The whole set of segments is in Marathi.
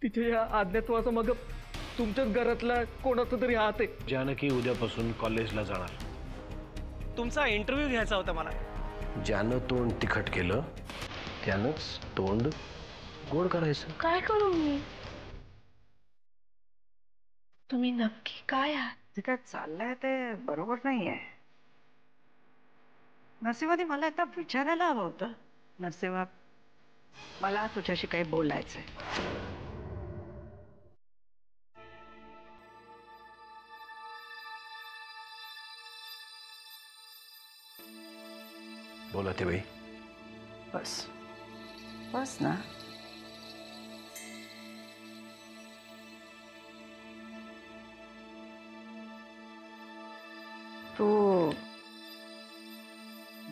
तिच्या या आज्ञात्वाचा मग तुमच्याच घरातला कोणाचा तरी हात आहे. जानकी उद्यापासून कॉलेजला जाणार. तुमचा इंटरव्ह्यू घ्यायचा होता मला. ज्यानं तोंड तिखट केलं त्यानंच तोंड गोड करायचं. काय करू मी? तुम्ही नक्की काय आहात? जे काय चाललंय ते बरोबर नाहीये. नरसिंहाने मला एकदा विचारायला हवं होतं. नरसिंहा, मला तुझ्याशी काही बोलायचंय. बोला ते बाई. बस बस ना. तू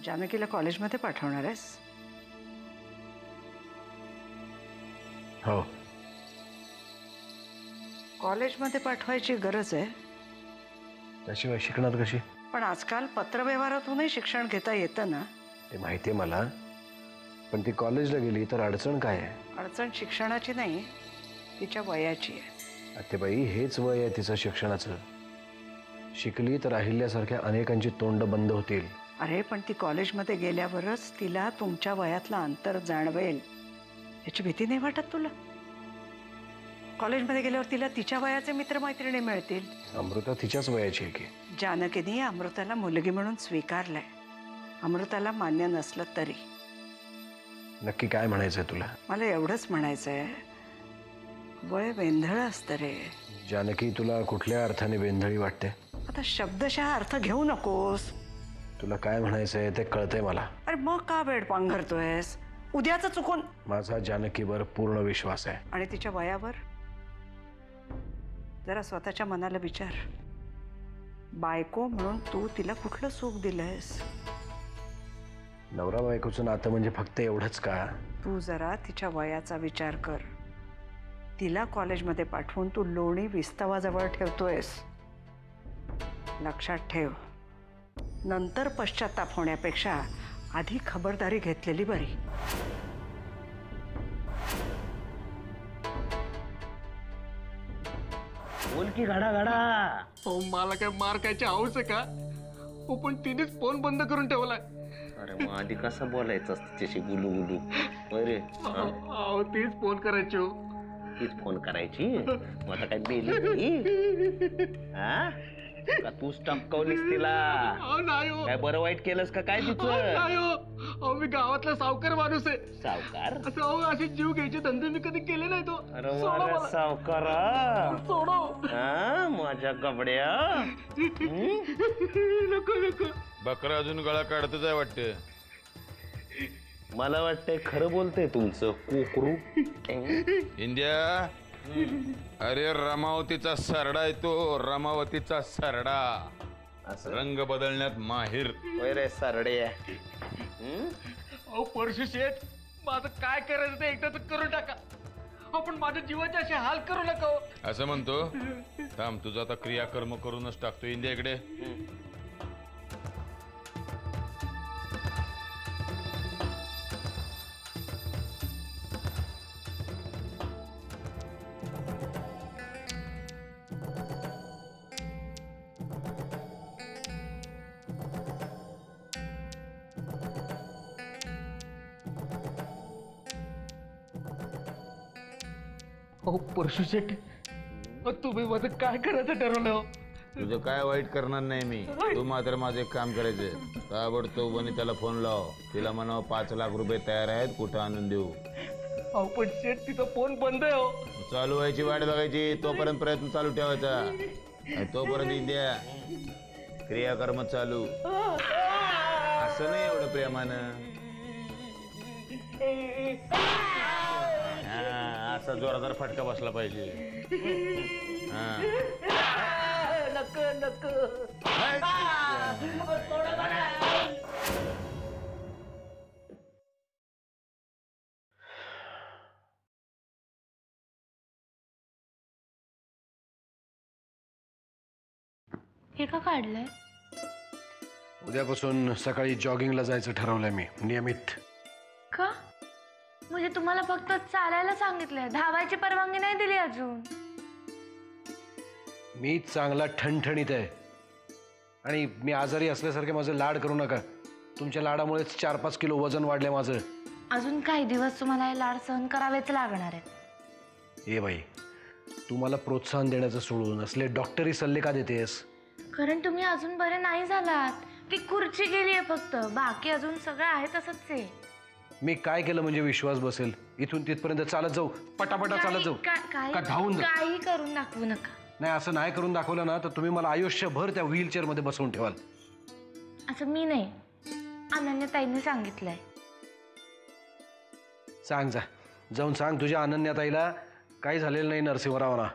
जानकीला कॉलेजमध्ये पाठवणार आहेस? हो. कॉलेजमध्ये पाठवायची गरज आहे. त्याशिवाय शिकणार कशी? पण आजकाल पत्रव्यवहारातूनही शिक्षण घेता येतं ना. ते माहिती आहे मला, पण ती कॉलेजला गेली तर अडचण काय आहे? अडचण शिक्षणाची नाही, तिच्या वयाची आहे. आतेबाई, हेच वय आहे तिचं शिक्षणाचं. शिकली तर अहिल्यासारख्या अनेकांची तोंड बंद होतील. अरे पण ती कॉलेजमध्ये गेल्यावरच तिला तुमच्या वयातलं अंतर जाणवेल. याची भीती नाही वाटत तुला? कॉलेजमध्ये गेल्यावर तिला तिच्या वयाचे मित्रमैत्रिणी मिळतील. अमृता तिच्याच वयाची आहे की. जानकीने अमृताला मुलगी म्हणून स्वीकारलंय. अमृताला मान्य नसलं तरी. नक्की काय म्हणायचंय तुला? मला एवढंच म्हणायचंय, वय वेंधळ असतं रे. जानकी, तुला कुठल्या अर्थाने वेंधळी वाटते? आता शब्दशः अर्थ घेऊ नकोस. तुला काय म्हणायचंय ते कळतंय मला. अरे मग का वेड पांघरतोयस? उद्याच चुकून. माझा जानकीवर पूर्ण विश्वास आहे. आणि तिच्या वयावर जरा स्वतःच्या मनाला विचार. बायको म्हणून तू तिला कुठलं सुख दिलंयस? नवरा बायकोचं नातं म्हणजे फक्त एवढंच का? तू जरा तिच्या वयाचा विचार कर. तिला कॉलेजमध्ये पाठवून तू लोणी विस्तवाजवळ ठेवतोयस. लक्षात ठेव, नंतर पश्चाताप होण्यापेक्षा आधी खबरदारी घेतलेली बरी. बोल की घडा घडा. हो, मला काय मार खायची हौस आहे का? हो, पण तिनेच फोन बंद करून ठेवलाय. अरे मग आधी कसं बोलायचं तिच्याशी गुलू गुलू? अरे अहो, तीच फोन करायची हो. तीच फोन करायची? मग आता काय बेली? हा का तूच टपकवलीस तिला? नाही हो. काय बरं वाईट केलंस का काय तिचं? नाही हो. अहो, मी गावातला सावकार माणूस आहे. सावकार? असं अहो, असे जीव घ्यायचे धंदे मी कधी केले नाही तो. अरे मला सावकारा सोडो. हा माझ्या गबड्या. नको नको. बकरा अजून गळा काढतच आहे वाटते. मला वाटतंय खरं बोलतंय तुमचं कोकरू. इंडिया, अरे रमावतीचा सरडा आहे तो. रमावतीचा सरडा. रंग बदलण्यात माहिर. होय रे सरडे. अहो परशु शेठ, माझं काय करायचं ते एकदाच करून टाका. आपण माझ्या जीवाचे असे हाल करू नका हो. असं म्हणतो. थांब, तुझं आता क्रियाकर्म करूनच टाकतो. इंडिया इकडे. अहो परशु शेठ, तुम्ही माझं काय करायचं ठरवलं हो? तुझं काय वाईट करणार नाही मी. तू मात्र माझं एक काम करायचंय. ताबडतोब त्याला फोन लाव. तिला म्हणावं 5 लाख रुपये तयार आहेत, कुठं आणून देऊ. अहो पण शेठ, तिचा फोन बंद आहे हो. चालू व्हायची वाट बघायची. तोपर्यंत प्रयत्न चालू ठेवायचा. आणि तोपर्यंत इंडिया क्रियाकर्म चालू. असं नाही एवढं प्रेमानं. असा जोरदार फटका बसला पाहिजे. नको नको. हे का काढलंय? उद्यापासून सकाळी जॉगिंगला जायचं ठरवलंय मी, नियमित. का? म्हणजे तुम्हाला फक्त चालायला सांगितलंय, धावायची परवानगी नाही दिली अजून. मी चांगला ठणठणीत आहे आणि मी आजारी असल्यासारखे माझे लाड करू नका. तुमच्या लाडामुळेच 4-5 किलो वजन वाढलंय माझं. अजून काही दिवस तुम्हाला हे लाड सहन करावेच लागणार आहेत. ए बाई, तू मला प्रोत्साहन देण्याचं सोडून असले डॉक्टरी सल्ले का देतेस? कारण तुम्ही अजून बरे नाही झालात. ती खुर्ची गेली आहे फक्त, बाकी अजून सगळं आहे तसंच आहे. मी काय केलं म्हणजे विश्वास बसेल? इथून तिथपर्यंत चालत जाऊ, पटापटा चालत जाऊ का धावून जाऊ? काही करून दाखवू नका. नाही, असं नाही करून दाखवलं ना तर तुम्ही मला आयुष्यभर त्या व्हीलचेअर मध्ये बसवून ठेवाल. असं मी नाही, अनन्यताईने सांगितलंय. सांग, जाऊन सांग तुझ्या अनन्याताईला काही झालेलं नाही नरसिंहरावना.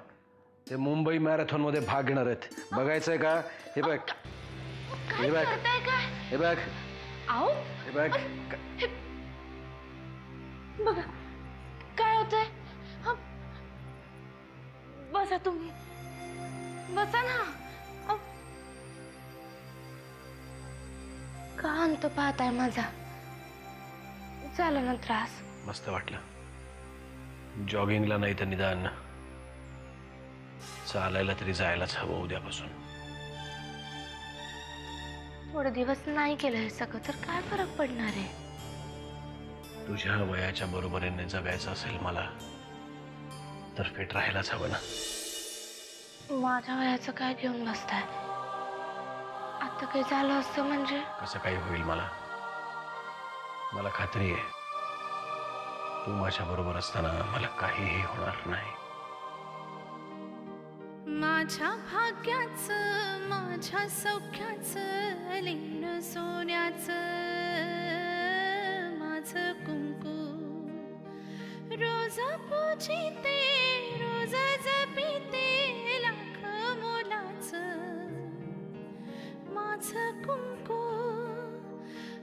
ते मुंबई मॅरेथॉन मध्ये भाग घेणार आहेत. बघायचंय का? हे बघ, हे बघ, करताय काय? हे बघ, आओ, हे बघ. बघा काय होतंय. बसा तुम्ही, बसा ना. का अंत पाहताय माझा? झाला ना त्रास? मस्त वाटलं. जॉगिंगला नाही तर निदान चालायला तरी जायलाच हवं उद्यापासून. थोडे दिवस नाही केलं हे सगळं तर काय फरक पडणार आहे? तुझ्या वयाच्या बरोबरीने जगायचं असेल मला तर फिट राहायलाच हवं ना. माझ्या वयाचं काय घेऊन बसताय? आता काही झालं असतं म्हणजे? कसं काही होईल मला खात्री आहे. तू माझ्या बरोबर असताना मला काहीही होणार नाही. माझ्या भाग्याचं, माझ्या सौख्याचं, लेणं सोन्याचं माझं कुंकू. रोज पूजिते, रोज जपिते, लाख मोलाचं माझं कुंकू.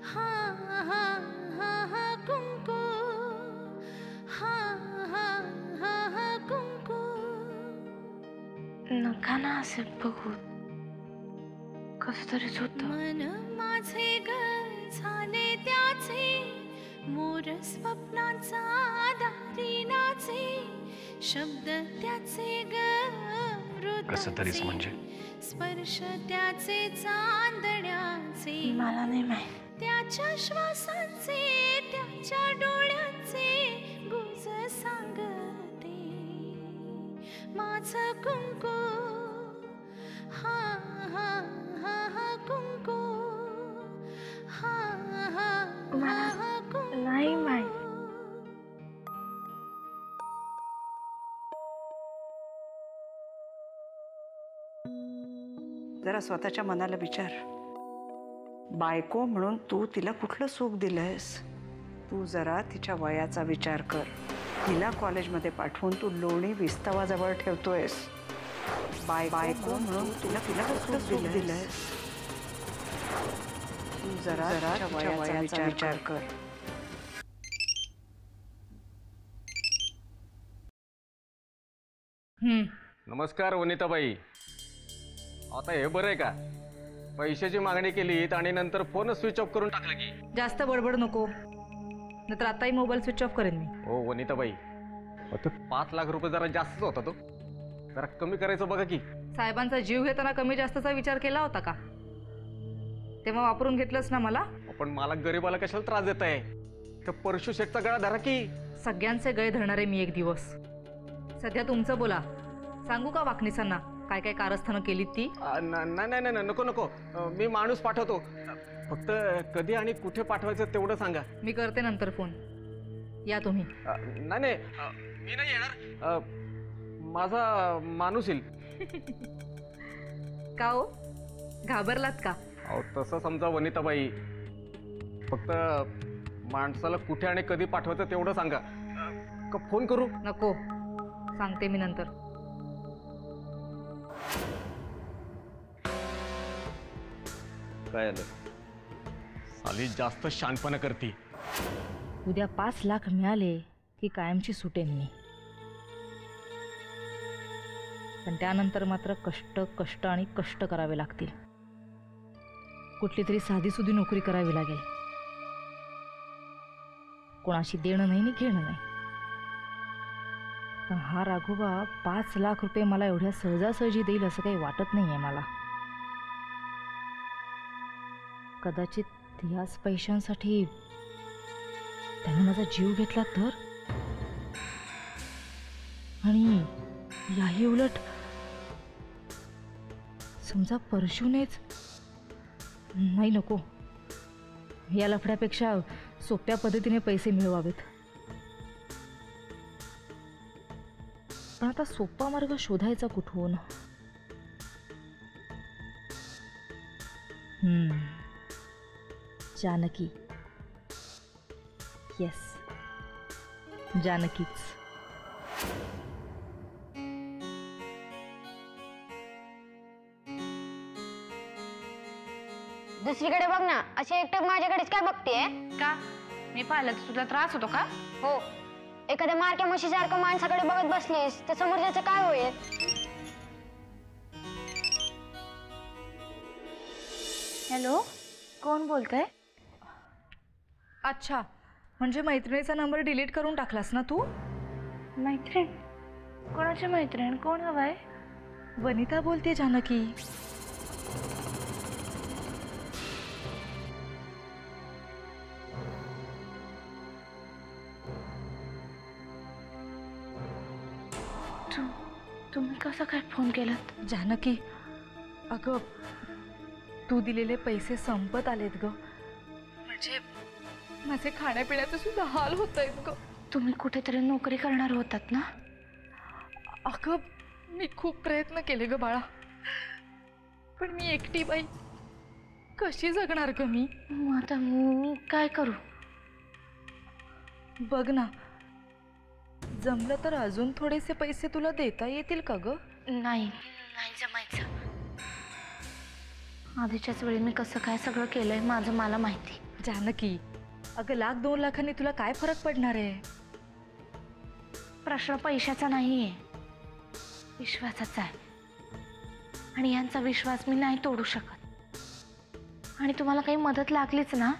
हा हा हा हा कुंकू, हा हा हा हा कुंकू. नका ना असे बघू, कस तरीच होत. मन माझे ग झाले त्याचे, मोर स्वप्नाचा दारी नाचे, शब्द त्याचे ग कसं तरीच म्हणजे? स्पर्श त्याचे चांदण्याचे. मला नाही माहित. त्याच्या श्वासाचे, त्याच्या डोळ्यांचे गुज सांगते माझं कुंकू. हा हा हा हा कुंकू, हा हा हा हा कुंकू. नाही माहित. जरा स्वतःच्या मनाला विचार. बायको म्हणून तू तिला कुठलं सुख दिलंयस? तू जरा तिच्या वयाचा विचार कर. तिला कॉलेजमध्ये पाठवून तू लोणी विस्तवाजवळ ठेवतोयस. बायको म्हणून तुला कुठलं सुख दिलंयस? तू जरा तिच्या वयाचा विचार कर. नमस्कार वनिताबाई. आता हे बरं आहे का? पैशाची मागणी केली आणि नंतर फोन स्विच ऑफ करून टाकला की. जास्त बडबड नको, नाहीतर आताही मोबाईल स्विच ऑफ करेन मी. हो वनिताबाई, ते 5 लाख रुपये जरा जास्तच होता. तो जरा कमी करायचं बघा की. साहेबांचा जीव घेताना कमी जास्तचा विचार केला होता का? तेव्हा वापरून घेतलंच ना मला. पण मला गरीबाला कशाला त्रास देत आहे? तर परशु शेठचा गळा धरा की. सगळ्यांचे गळे धरणारे मी एक दिवस. सध्या तुमचं बोला. सांगू का वाकणीसांना काय काय कारस्थानं केलीत ती? नाही नाही नाही, नको नको. मी माणूस पाठवतो. फक्त कधी आणि कुठे पाठवायचं तेवढं सांगा. मी करते नंतर फोन. या तुम्ही. नाही नाही, मी नाही येणार. माझा माणूस येईल. का हो, घाबरलात का? अहो तसं समजा वनिताबाई. फक्त माणसाला कुठे आणि कधी पाठवायचं तेवढं सांगा. का फोन करू? नको, सांगते मी नंतर. काय आलं? साली जास्त शानपणा करते. उद्या 5 लाख मिळाले की कायमची सुटेन मी. पण त्यानंतर मात्र कष्ट आणि कष्ट करावे लागतील. कुठली तरी साधीसुधी नोकरी करावी लागेल. कोणाशी देणं नाही आणि घेणं नाही. पण हा राघोबा 5 लाख रुपये मला एवढ्या सहजासहजी देईल असं काही वाटत नाही आहे मला. कदाचित याच पैशांसाठी त्याने माझा जीव घेतला तर. आणि याही उलट समजा परशूनेच. नाही, नको. या लफड्यापेक्षा सोप्या पद्धतीने पैसे मिळवावेत. पण आता सोपा मार्ग शोधायचा कुठून? जानकी. येस, जानकीच. दुसरीकडे बघ ना, अशी एकटक माझ्याकडेच काय बघतेय? का मी पाहिलं तर तुला त्रास होतो का? हो, एखाद्या मारक्या म्हशीसारखं माणसाकडे बघत बसलीस तर समोरच्याचं काय होईल? हॅलो, कोण बोलतंय? अच्छा, म्हणजे मैत्रिणीचा नंबर डिलीट करून टाकलास ना तू? मैत्रीण? कोणाची मैत्रीण? कोण हवाय? वनिता बोलते जानकी. तुम्ही कसा काय फोन केलात? जानकी, अगं तू दिलेले पैसे संपत आलेत ग. म्हणजे माझे खाण्यापिण्याचे सुद्धा हाल होत आहेत ग. तुम्ही कुठेतरी नोकरी करणार होतात ना? अगं मी खूप प्रयत्न केले ग बाळा, पण मी एकटी बाई कशी जगणार ग मी? मग आता मी काय करू? बघ ना, जमलं तर अजून थोडेसे पैसे तुला देता येतील का ग? नाही जमायचं. आधीच्याच वेळी मी कसं काय सगळं केलंय माझं मला माहिती. जानकी, अगं 1-2 लाखांनी तुला काय फरक पडणार आहे? प्रश्न पैशाचा नाहीये, विश्वासाचा आहे. आणि यांचा विश्वास मी नाही तोडू शकत. आणि तुम्हाला काही मदत लागलीच ना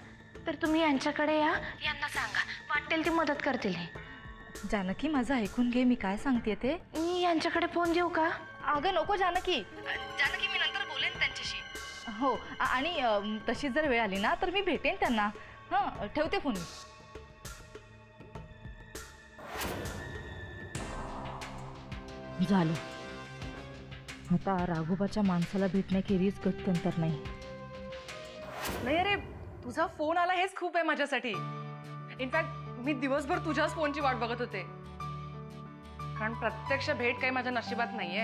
तर तुम्ही यांच्याकडे या, यांना सांगा, वाटेल ती मदत करतील. हे जानकी, माझं ऐकून घे, मी काय सांगते ते. मी यांच्याकडे फोन देऊ का? अगं नको जानकी. जानकी, मी नंतर बोलेन त्यांच्याशी. हो, आणि तशी जर वेळ आली ना तर मी भेटेन त्यांना. हां, ठेवते फोन. झालं, आता राघोबाच्या माणसाला भेटण्याखेरीज गत्यंतर नाही. नाही अरे, तुझा फोन आला हेच खूप आहे माझ्यासाठी. इनफॅक्ट मी दिवसभर तुझ्याच फोनची वाट बघत होते, कारण प्रत्यक्ष भेट काही माझ्या नशिबात नाहीये.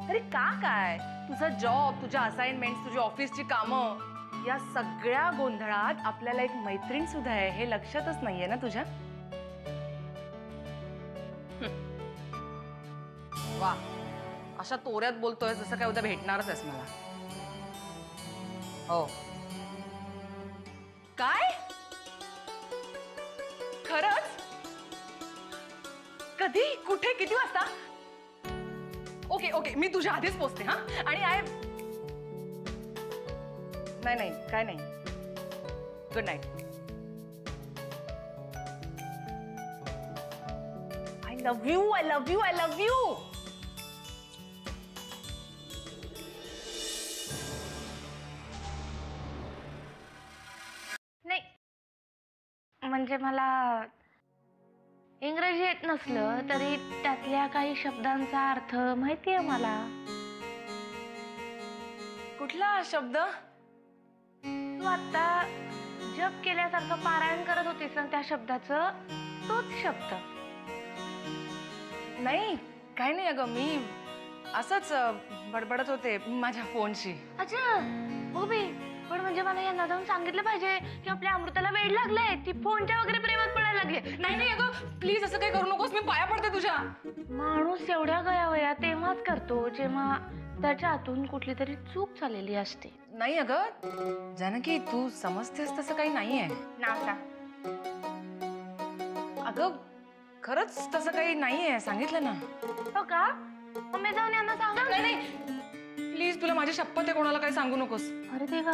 अरे का काय, तुझा जॉब, तुझ्या असाइनमेंट, तुझी ऑफिसची कामं, या सगळ्या गोंधळात आपल्याला एक मैत्रीण सुद्धा आहे हे लक्षातच नाहीये ना तुझ्या? वा, अशा तोऱ्यात बोलतोय जसं काय उद्या भेटणारच आहेस मला. हो. काय? खरंच? कधी, कुठे, किती वाजता? ओके, मी तुझ्या आधीच पोचते. हा, आणि नाही काय नाही. Good night. I love you. नाही, म्हणजे मला इंग्रजी येत नसलं तरी त्यातल्या काही शब्दांचा अर्थ माहिती आहे मला. कुठला शब्द? तू आता जप केल्यासारखं पारायण करत होतीस ना त्या शब्दाचं, तोच शब्द. नाही, काही नाही अगं, मी असंच बडबडत होते माझ्या फोनशी. अच्छा, हो बी, पण म्हणजे मला यांना जाऊन सांगितलं पाहिजे की आपल्या अमृताला वेड लागलंय, ती फोनच्या वगैरे प्रेमात पडायला लागले. नाही अगं, प्लीज असं काही करू नकोस, मी पाया पडते तुझ्या. माणूस एवढ्या गयावया तेव्हाच करतो जेव्हा त्याच्या हातून कुठली तरी चूक झालेली असते. नाही अगं जानकी, तू समजतेस तसं काही नाहीये. नाव सांग. अगं खरंच तसं काही नाहीये, सांगितलं ना. हो का? मम्मी जाऊन यांना सांग. नाही, प्लीज, तुला माझी शपथ आहे, कोणाला काही सांगू नकोस. अरे देवा,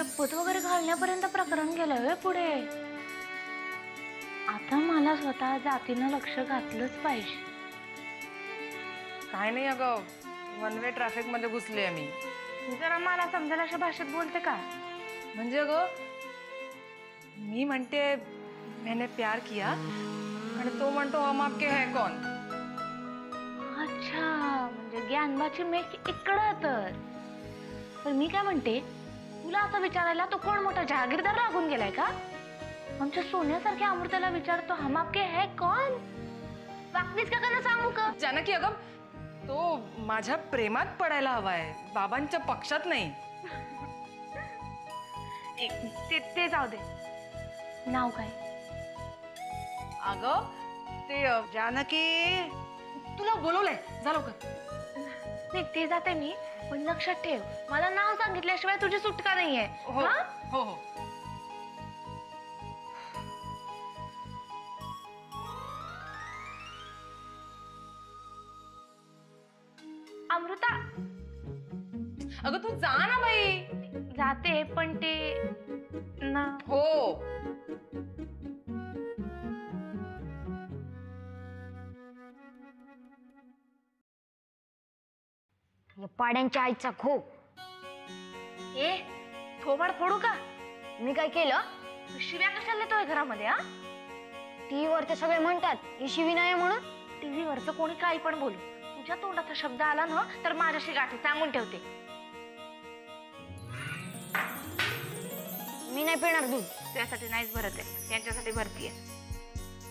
शपथ वगैरे घालण्यापर्यंत प्रकरण गेलंय होय पुढे. आता मला स्वतः जातीनं लक्ष घातलंच पाहिजे. काय नाही अगं, वन वे ट्रॅफिक मध्ये घुसले मी. तू जरा मला समजायला अशा भाषेत बोलते का? म्हणजे अगं, मी म्हणते मैंने प्यार किया आणि तो म्हणतो हम आपके है कौन. अच्छा, म्हणजे ज्ञानबाची मेक इकडं तर. पण मी काय म्हणते, तुला असं विचारायला तो कोण मोठा जहागीरदार लागून गेलाय का? आमच्या सोन्यासारख्या अमृताला विचारतो हम आपके है कौन. वाकनीच का सांगू का? जानकी अगं, तो माझ्या प्रेमात पडायला हवाय, बाबांच्या पक्षात नाही. ते जाऊ दे. नाव काय? अगं ते जानकी, तुला बोलवलंय, जा लवकर. नाही ते जाते मी, पण लक्षात ठेव, मला नाव सांगितल्याशिवाय तुझी सुटका नाहीये. हो हा? हो हो. अमृता, अगं तू जा ना बाई. जाते पण ते ना. हो. पाड्यांच्या आईचा खो. ए, थोबाड फोडू का? मी काय केलं? शिव्या कशाला देतोय घरामध्ये? हा, टीव्ही वर ते सगळे म्हणतात ही शिवी नाही म्हणून. टीव्ही वरचं कोणी काही पण बोलू, तुझ्या तोंडाचा शब्द आला ना तर माझ्याशी गाठी सांगून ठेवते. मी नाही पिणार दूध. त्यासाठी नाहीच भरत आहे, यांच्यासाठी भरतीये.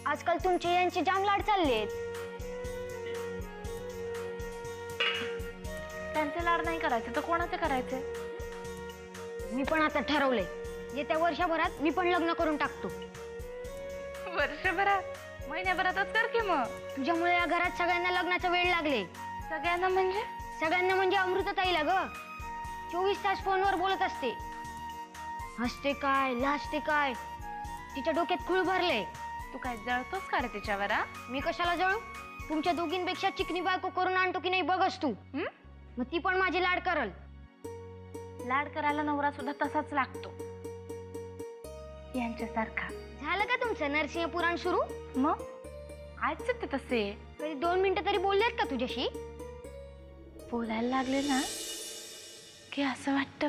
आजकाल तुमची यांची जाम लाड चाललेत. त्यांचे लाड नाही करायचे तर कोणाचे करायचे? मी पण आता ठरवलंय, येत्या वर्षभरात मी पण लग्न करून टाकतो. वर्षभरात? महिन्याभरातच कर की मग. तुझ्यामुळे या घरात सगळ्यांना लग्नाचा वेळ लागले. सगळ्यांना म्हणजे? सगळ्यांना म्हणजे अमृताताईला ग. 24 तास फोनवर बोलत असते. हसते काय, लाजते काय, तिच्या डोक्यात खूळ भरले. तू काय जळतोस का रे तिच्यावर? मी कशाला जळू? तुमच्या दोघींपेक्षा चिकनी बायको करून आणतो की नाही बघच तू. मग ती पण माझी लाड करल. लाड करायला नवरा सुद्धा तसाच लागतो, यांच्यासारखा. झालं का तुमचं नरसिंह पुराण सुरू? मग आहेच ते तसे. कधी 2 मिनिटं तरी बोललेत का तुझ्याशी? बोलायला लागले ना की असं वाटतं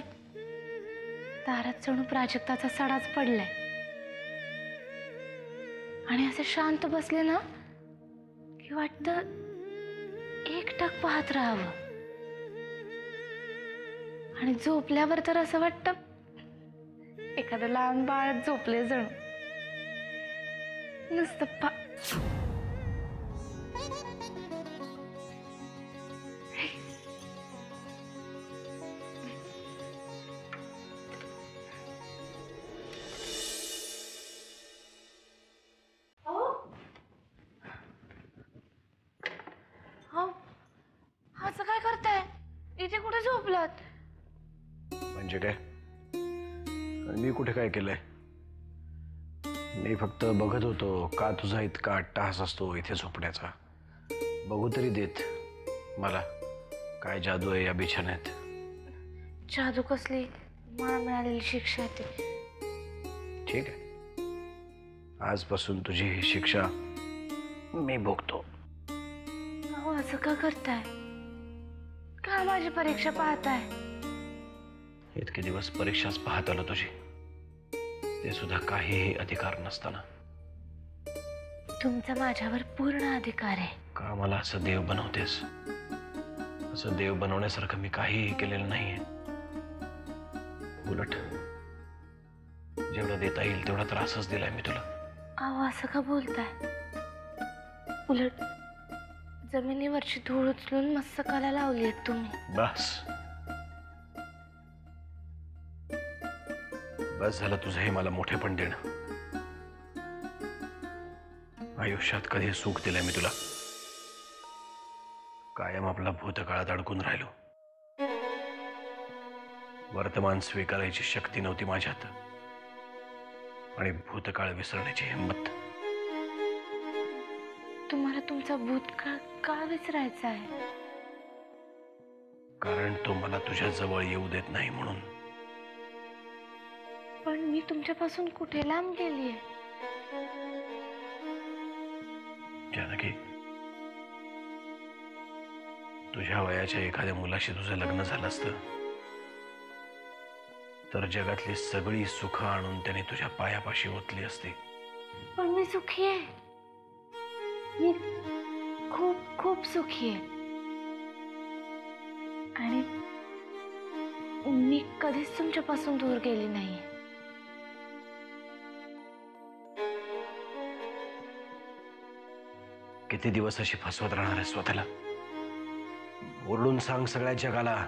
दारात जणू प्राजक्ताचा सडाच पडलाय. आणि असे शांत बसले ना की वाटतं एकटक पाहत राहावं. आणि झोपल्यावर तर असं वाटतं एखादं लहान बाळ झोपले जणू. नुसतं असं काय करताय? इथे कुठे झोपलात? म्हणजे काय? मी कुठे काय केलंय? मी फक्त बघत होतो का तुझा इतका अट्टहास असतो इथे झोपण्याचा. बघू तरी देत मला काय जादू आहे या बिछाण्यात. जादू कसली? मला मिळालेली शिक्षा ती. ठीक आहे, आजपासून तुझी ही शिक्षा मी भोगतो. अहो असं का करताय? का माझी परीक्षा पाहताय? इतके दिवस परीक्षाच पाहत आलो तुझी, ते सुद्धा काहीही अधिकार नसताना. तुमचा माझ्यावर पूर्ण अधिकार आहे. का मला असं देव बनवतेस? असं देव बनवण्यासारखं मी काहीही केलेलं नाहीये. उलट जेवढं देता येईल तेवढा त्रासच दिलाय मी तुला. अहो असं का बोलताय? उलट जमिनीवरची धूळ उचलून मस्तकाला लावली आहे तुम्ही. बस झालं तुझं हे मला मोठेपण देणं. आयुष्यात कधी सुख दिलंय मी तुला? कायम आपला भूतकाळात अडकून राहिलो. वर्तमान स्वीकारायची शक्ती नव्हती माझ्यात आणि भूतकाळ विसरण्याची हिंमत. तुम्हाला तुमचा भूतकाळ का विसरायचा आहे? कारण तो मला तुझ्या जवळ येऊ देत नाही म्हणून. पण मी तुमच्यापासून कुठे लांब गेलीये? जानकी, तुझ्या वयाच्या एखाद्या मुलाशी तुझं लग्न झालं असतं तर जगातली सगळी सुख आणून त्याने तुझ्या पायापाशी ओतली असती. पण मी सुखी आहे. मी खूप खूप सुखी आहे. आणि मी कधीच तुमच्यापासून दूर गेली नाहीये. किती दिवस अशी फसवत राहणार आहे स्वतःला? ओरडून सांग सगळ्या जगाला,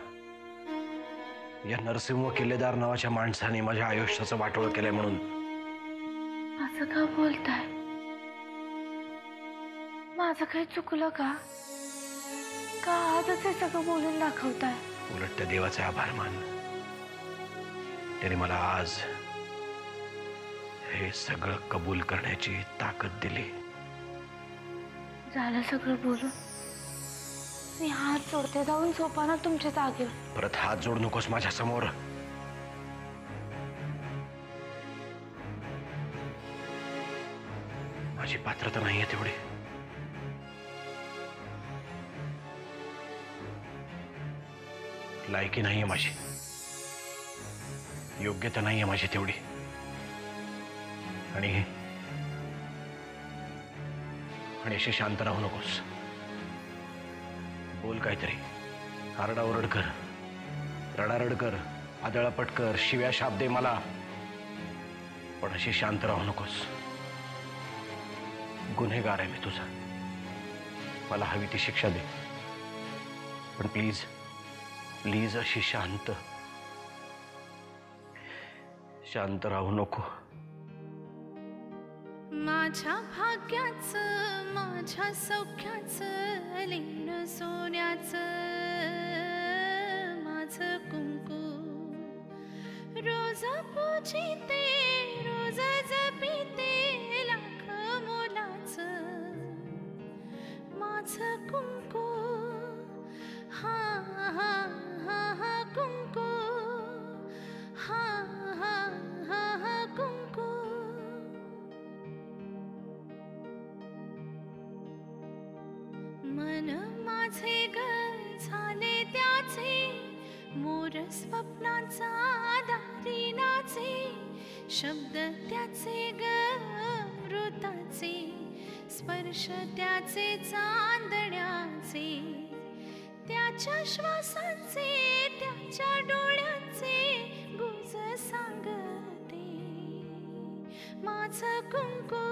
या नरसिंह किल्लेदार नावाच्या माणसाने माझ्या आयुष्याचं वाटोळ केलंय म्हणून. असं का बोलताय? माझं काही चुकलं का? का आजच हे सगळं बोलून दाखवताय? उलट त्या देवाचे आभार मान, त्याने मला आज हे सगळं कबूल करण्याची ताकद दिली. झालं सगळं बोलून. मी हात जोडते, जाऊन झोपा ना तुमच्या जागेवर. परत हात जोड नकोस माझ्या समोर. माझी पात्रता नाहीये तेवढी. लायकी नाहीये माझी, योग्यता नाहीये माझी तेवढी. आणि अशी शांत राहू नकोस. बोल काहीतरी, आरडाओरड कर, रडारड कर, आदळापट कर, शिव्या शाप दे मला, पण अशी शांत राहू नकोस. गुन्हेगार आहे मी तुझा, मला हवी ती शिक्षा दे, पण प्लीज प्लीज अशी शांत राहू नको. माझ्या भाग्याचं, माझ्या सौख्याचं, लेणं सोन्याचं माझं कुंकू. रोज पूजिते, रोज जपिते, लाख मोलाचं माझं कुंकू. हा हा हा हा कुंकू, हा हा हा हा कुंकू. मन माझे ग झाले त्याचे, मोर स्वप्नाचा दारी नाचे. शब्द त्याचे ग मृताचे, स्पर्श त्याचे चांदण्याचे. त्याच्या श्वासाचे, त्याच्या डोळ्यांचे गुज सांगते माझं कुंकू.